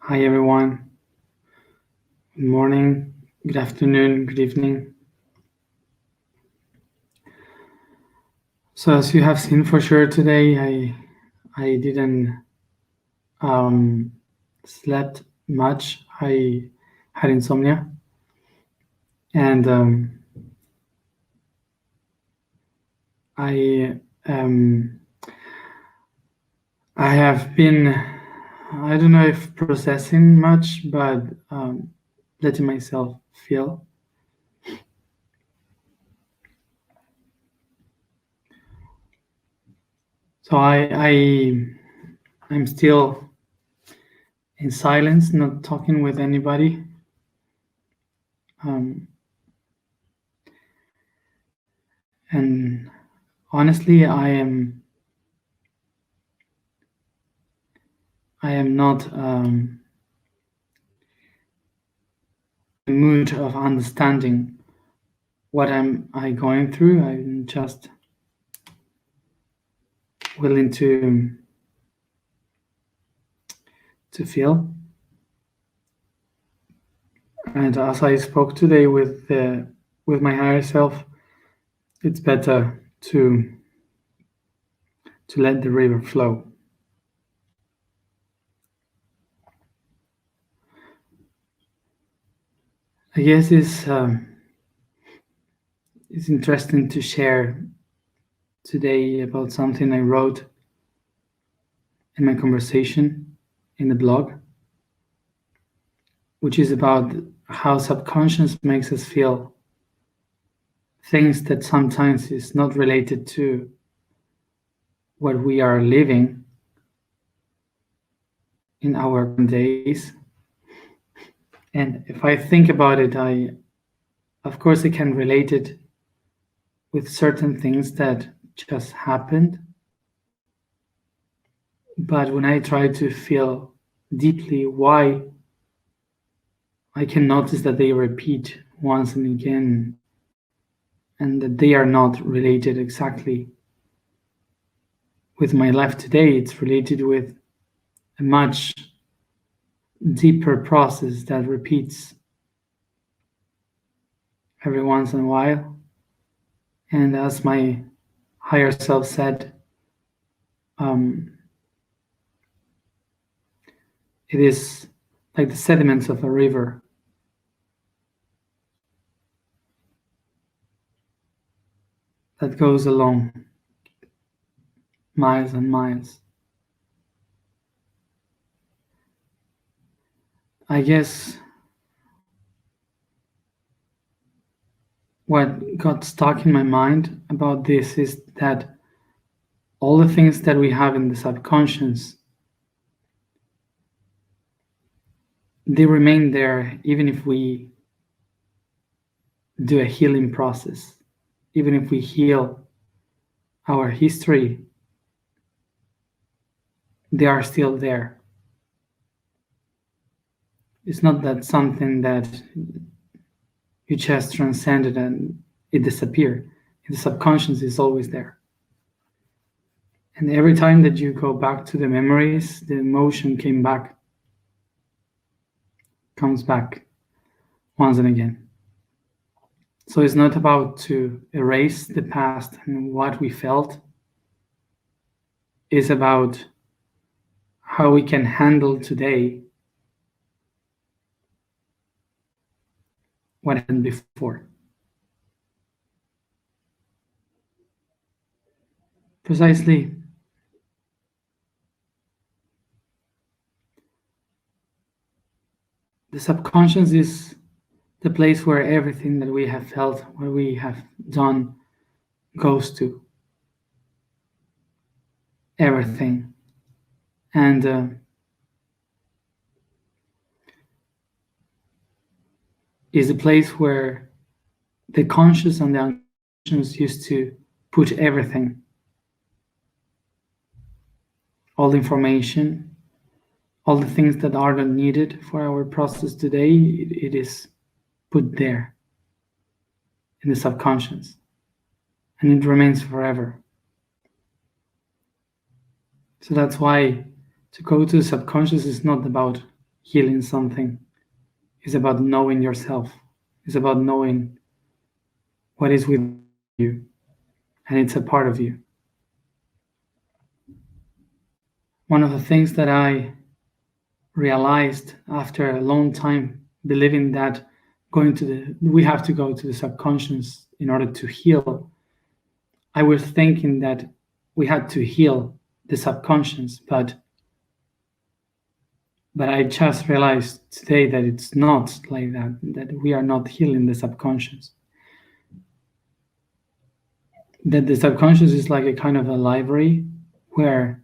Hi everyone. Good morning, good afternoon, good evening. So as you have seen for sure today, I didn't slept much. I had insomnia, and I I have been, I don't know if processing much, but letting myself feel. So I'm still in silence, not talking with anybody. And honestly, I am not in the mood of understanding what I going through. I'm just willing to feel. And as I spoke today with my higher self, it's better to let the river flow. I guess it's interesting to share today about something I wrote in my conversation in the blog, which is about how subconscious makes us feel things that sometimes is not related to what we are living in our days. And if I think about it, of course I can relate it with certain things that just happened. But when I try to feel deeply why, I can notice that they repeat once and again, and that they are not related exactly with my life today. It's related with a much deeper process that repeats every once in a while. And as my higher self said, it is like the sediments of a river. That goes along miles and miles. I guess what got stuck in my mind about this is that all the things that we have in the subconscious, they remain there even if we do a healing process, even if we heal our history, they are still there. It's not that something that you just transcended and it disappeared. The subconscious is always there. And every time that you go back to the memories, the emotion comes back once and again. So it's not about to erase the past and what we felt. It's about how we can handle today what happened before. Precisely. The subconscious is the place where everything that we have felt, what we have done, goes to. Everything. And is a place where the conscious and the unconscious used to put everything, all the information, all the things that are not needed for our process today, it is put there in the subconscious, and it remains forever. So that's why to go to the subconscious is not about healing something. It's about knowing yourself. It's about knowing what is within you, and it's a part of you. One of the things that I realized after a long time believing that we have to go to the subconscious in order to heal, I was thinking that we had to heal the subconscious, but I just realized today that it's not like that we are not healing the subconscious. That the subconscious is like a kind of a library where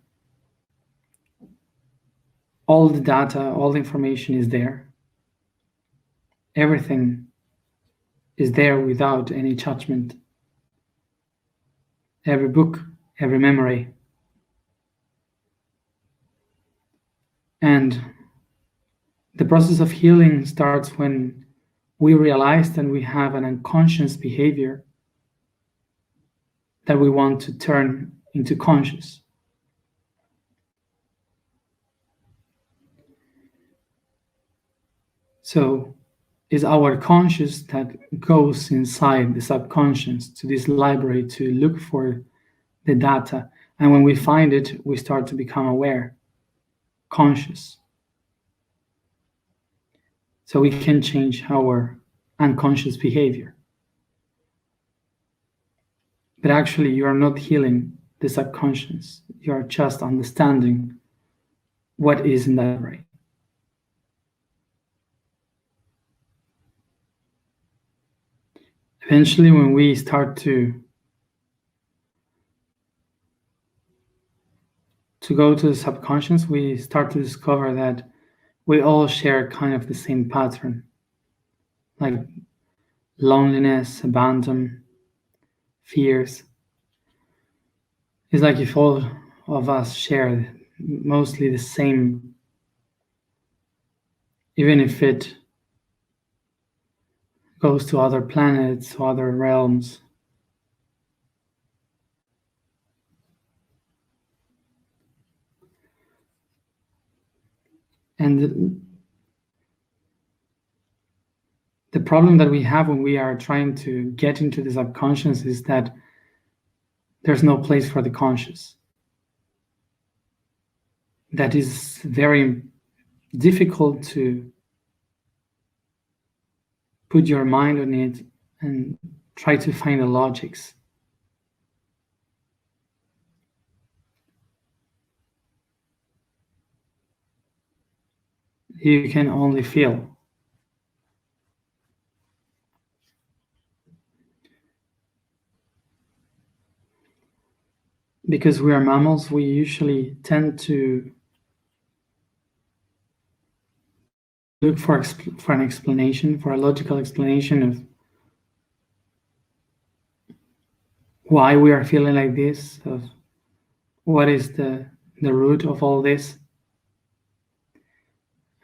all the data, all the information is there. Everything is there without any judgment. Every book, every memory. And the process of healing starts when we realize that we have an unconscious behavior that we want to turn into conscious. So it's our conscious that goes inside the subconscious to this library to look for the data. And when we find it, we start to become aware, conscious. So we can change our unconscious behavior. But actually, you are not healing the subconscious. You are just understanding what is in that library. Eventually, when we start to go to the subconscious, we start to discover that we all share kind of the same pattern, like loneliness, abandon, fears. It's like if all of us share mostly the same, even if it goes to other planets, other realms. And the problem that we have when we are trying to get into the subconscious is that there's no place for the conscious. That is very difficult to put your mind on it and try to find the logics. You can only feel. Because we are mammals, we usually tend to look for an explanation, for a logical explanation of why we are feeling like this, of what is the root of all this.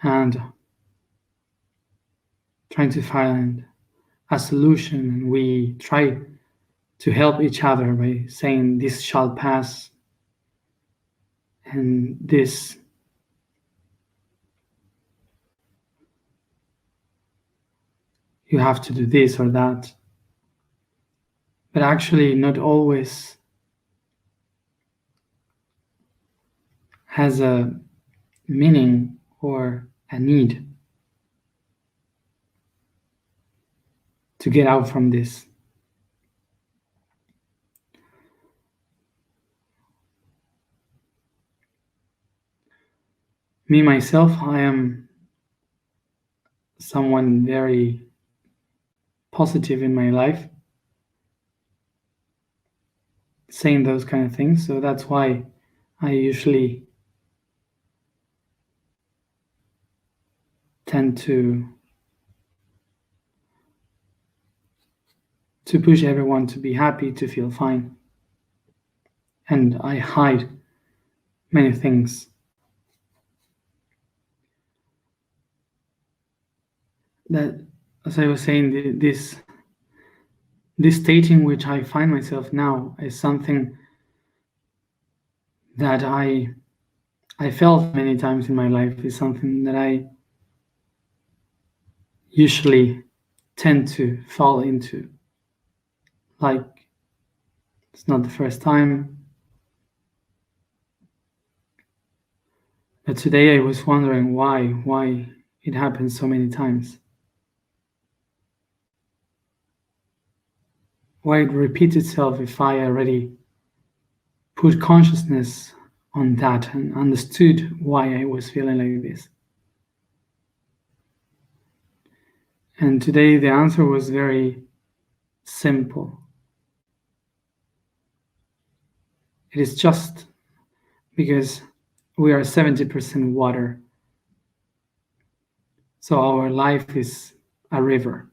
And trying to find a solution, and we try to help each other by saying this shall pass, and this you have to do this or that. But actually not always has a meaning or a need to get out from this. Me, myself, I am someone very positive in my life, saying those kind of things. So that's why I usually tend to push everyone to be happy, to feel fine. And I hide many things. That, as I was saying, this state in which I find myself now is something that I felt many times in my life, is something that I usually tend to fall into. Like, it's not the first time, but today I was wondering why it happens so many times. Why it repeats itself if I already put consciousness on that and understood why I was feeling like this. And today the answer was very simple. It is just because we are 70% water. So our life is a river.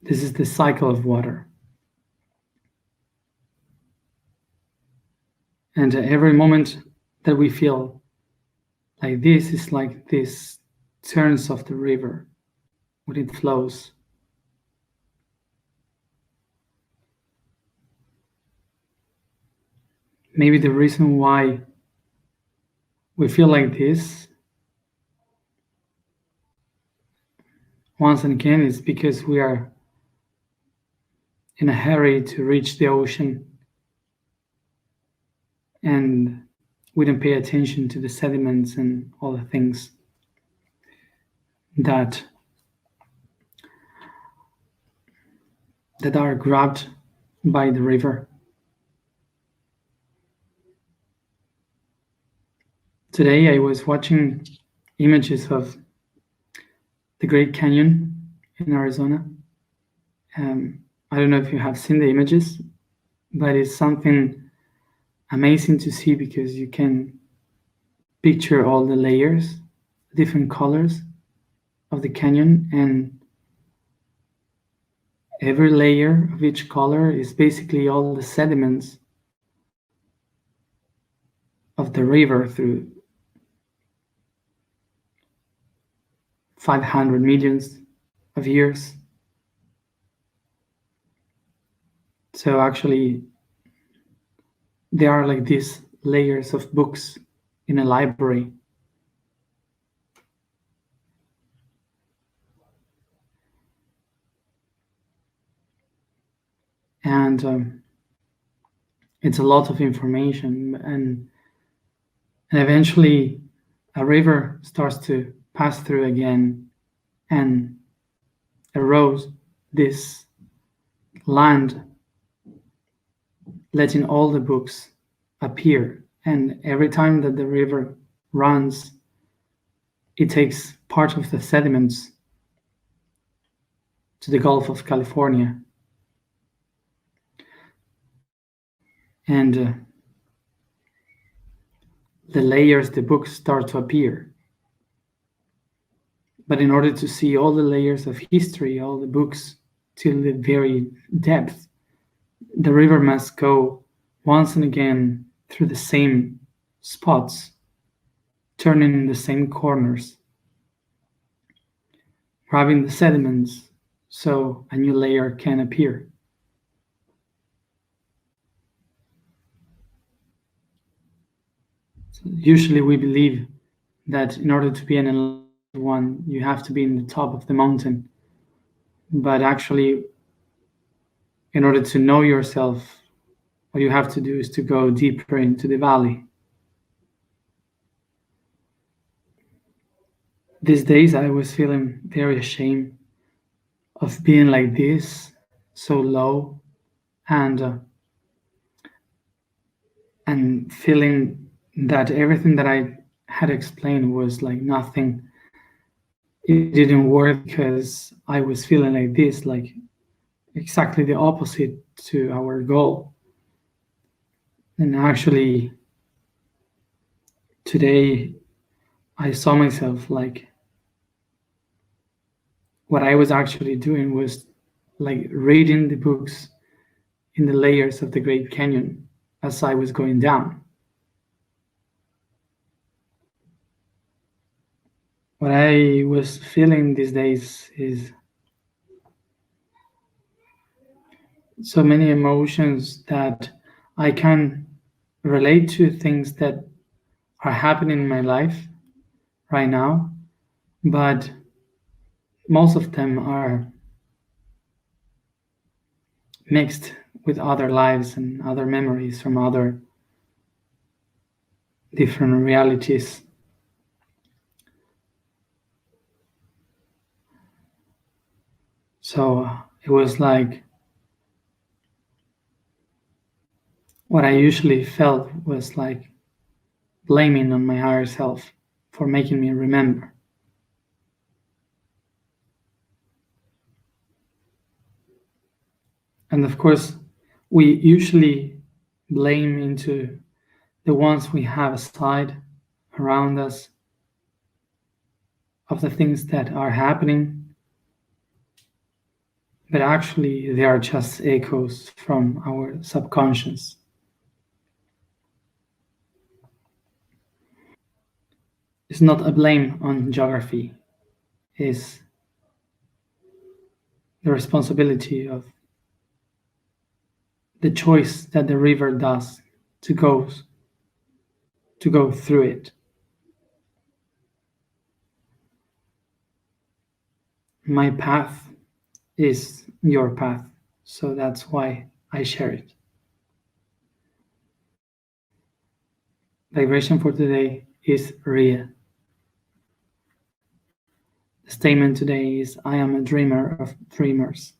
This is the cycle of water. And every moment that we feel like this is like this turns of the river when it flows. Maybe the reason why we feel like this once and again is because we are in a hurry to reach the ocean and we don't pay attention to the sediments and all the things that are grabbed by the river. Today I was watching images of the Great Canyon in Arizona. I don't know if you have seen the images, but it's something amazing to see because you can picture all the layers, different colors of the canyon, and every layer of each color is basically all the sediments of the river through 500 millions of years. So actually, there are like these layers of books in a library. And it's a lot of information, and eventually a river starts to pass through again and erode this land, letting all the books appear. And every time that the river runs, it takes part of the sediments to the Gulf of California. And the layers, the books start to appear. But in order to see all the layers of history, all the books till the very depth, the river must go once and again through the same spots, turning in the same corners, grabbing the sediments so a new layer can appear. So usually we believe that in order to be an enlightened one, you have to be in the top of the mountain. But actually, in order to know yourself, what you have to do is to go deeper into the valley. These days I was feeling very ashamed of being like this, so low, and feeling that everything that I had explained was like nothing. It didn't work because I was feeling like this, like exactly the opposite to our goal. And actually, today I saw myself like what I was actually doing was like reading the books in the layers of the Great Canyon as I was going down. What I was feeling these days is so many emotions that I can relate to things that are happening in my life right now, but most of them are mixed with other lives and other memories from other different realities. So it was like what I usually felt was like blaming on my higher self for making me remember. And of course, we usually blame into the ones we have aside around us of the things that are happening, but actually they are just echoes from our subconscious. It's not a blame on geography, it's the responsibility of the choice that the river does to go through it. My path is your path, so that's why I share it. Vibration for today is Ria. The statement today is I am a dreamer of dreamers.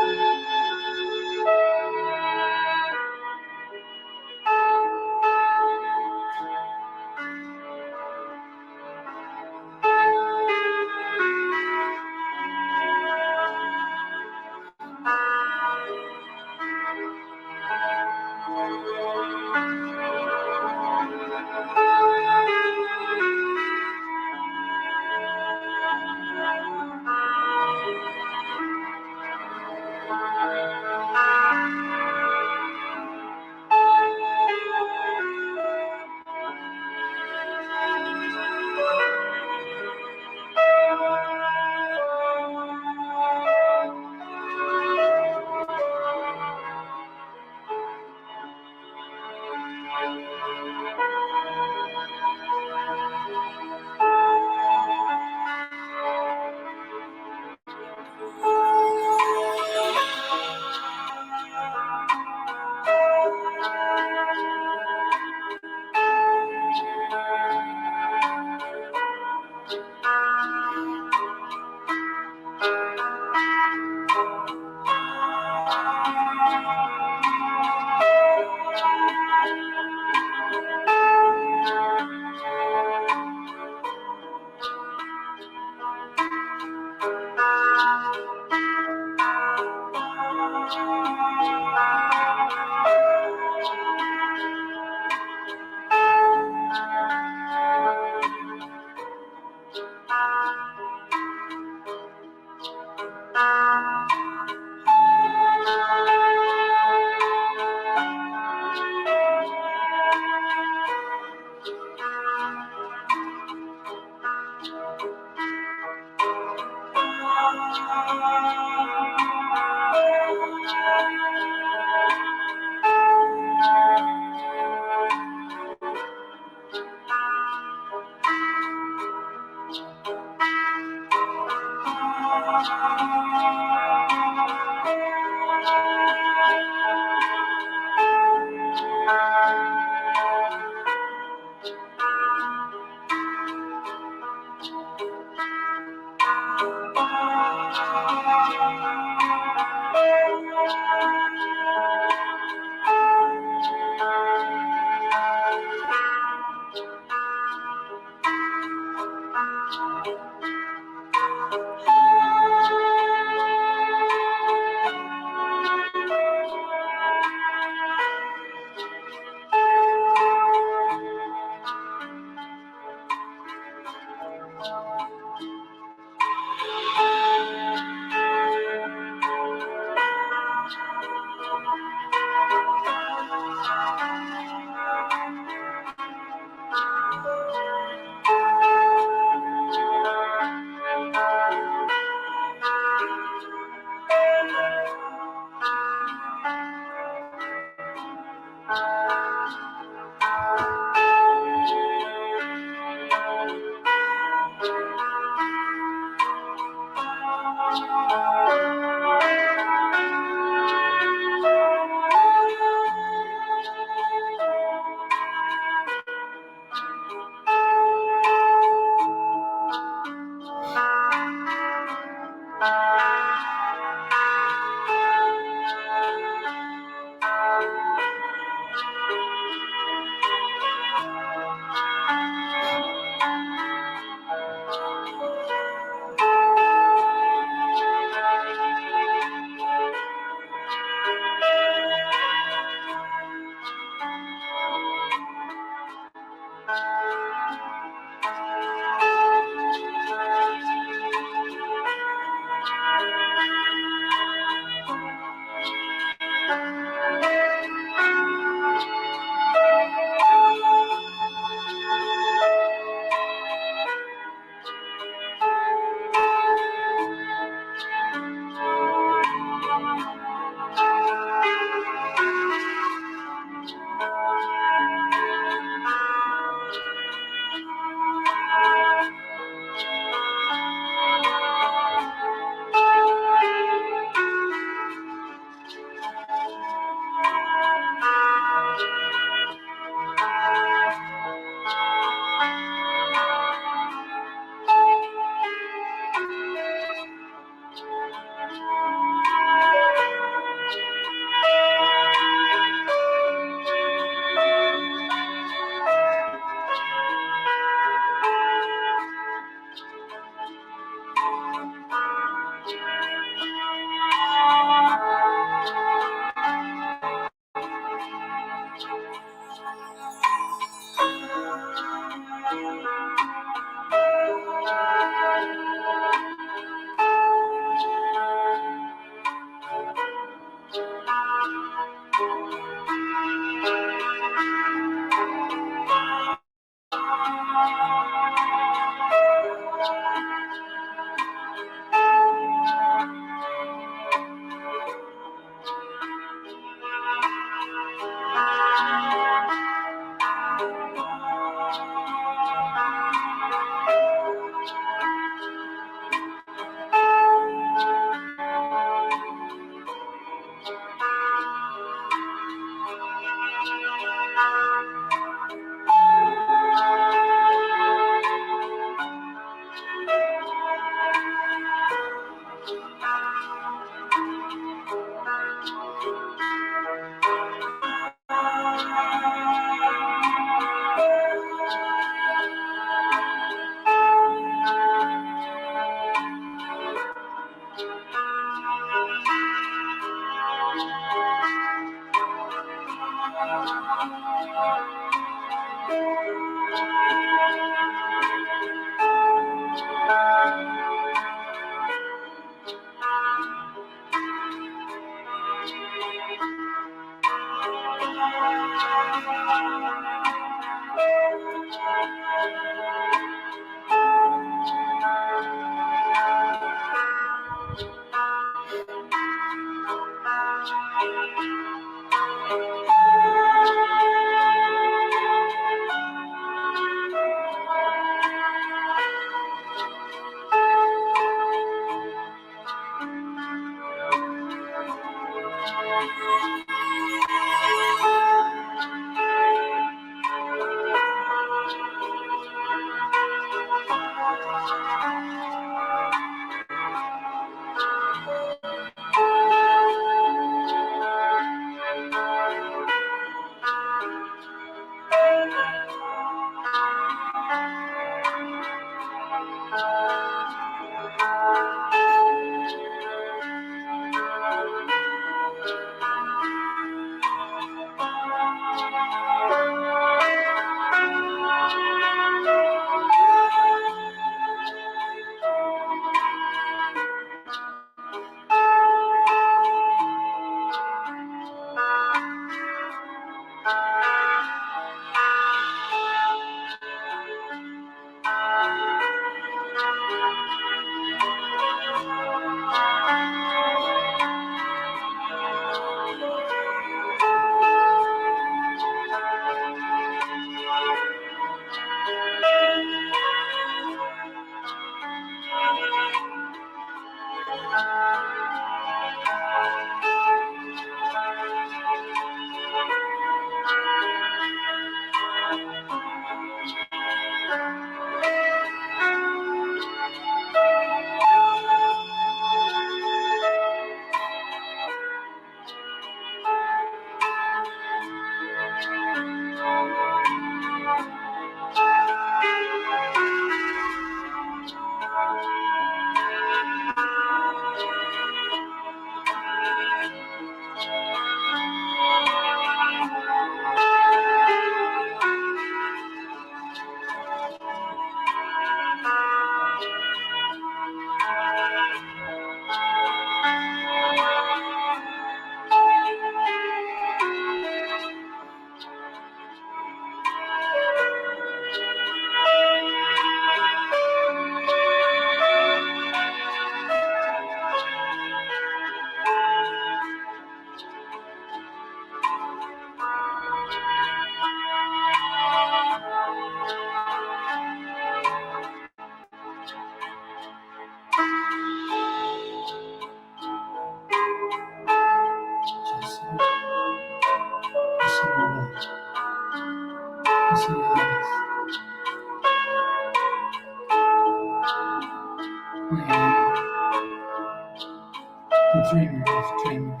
dreamer of dreamers.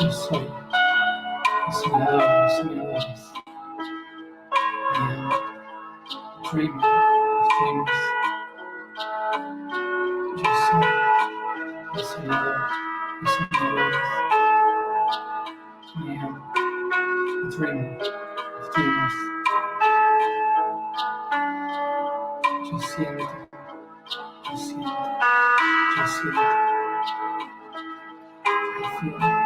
Just soy el soñador de los soñadores. I am a dreamer of dreamers. Yo soy el soñador de soñadores. I am a dreamer of dreamers. Yo siento, yo siento, yo siento. feel.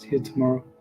See you tomorrow.